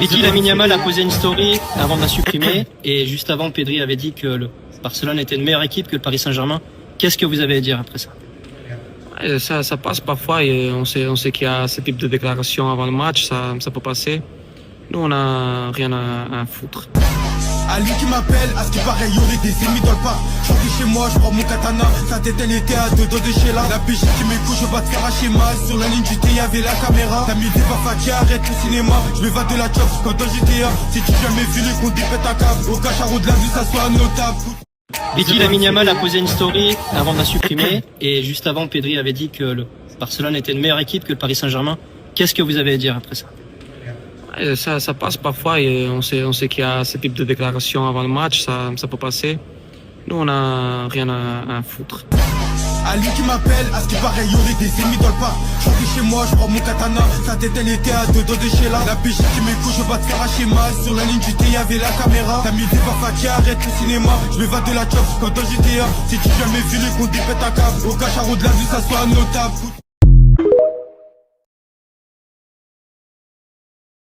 Ricky Lamine Yamal a posé une story avant de la supprimer et juste avant Pedri avait dit que le Barcelone était une meilleure équipe que le Paris Saint-Germain. Qu'est-ce que vous avez à dire après ça? Ouais, ça passe parfois et on sait qu'il y a ce type de déclaration avant le match, ça peut passer. Nous on n'a rien à foutre. À lui qui m'appelle, à ce qui paraît, y aurait des ennemis dans le parc. Je rentre chez moi, je prends mon katana. Sa tête elle était à 2 doigts de chez là. La biche qui m'écoute, je vais te faire hacher mal. Sur la ligne du T, y'avait la caméra. T'as mis des bafakia, arrête le cinéma. Je m'évade de la chop comme dans GTA. Si tu jamais vu le compte, pète à câble. Au cacharo de la vue, ça soit notable. Ricky Lamine Yamal a posé une story avant de la supprimer et juste avant Pedri avait dit que le Barcelone était une meilleure équipe que le Paris Saint-Germain. Qu'est-ce que vous avez à dire après ça? Ouais, ça passe parfois et on sait qu'il y a ce type de déclaration avant le match, ça peut passer. Nous on n'a rien à foutre. À lui qui m'appelle, à ce qui paraît, y aurait des ennemis dans le parc. Je rentre chez moi, je prends mon katana. Sa tête elle était à 2 doigts de chez là. La biche qui m'écoute, je vais te faire hacher mal. Sur la ligne du T, y'avait la caméra. T'as mis des bafakia, arrête le cinéma. Je m'évade de la chop comme dans GTA. Si tu jamais vu le compte, pète à câble. Au cacharo de la vue, ça soit notable.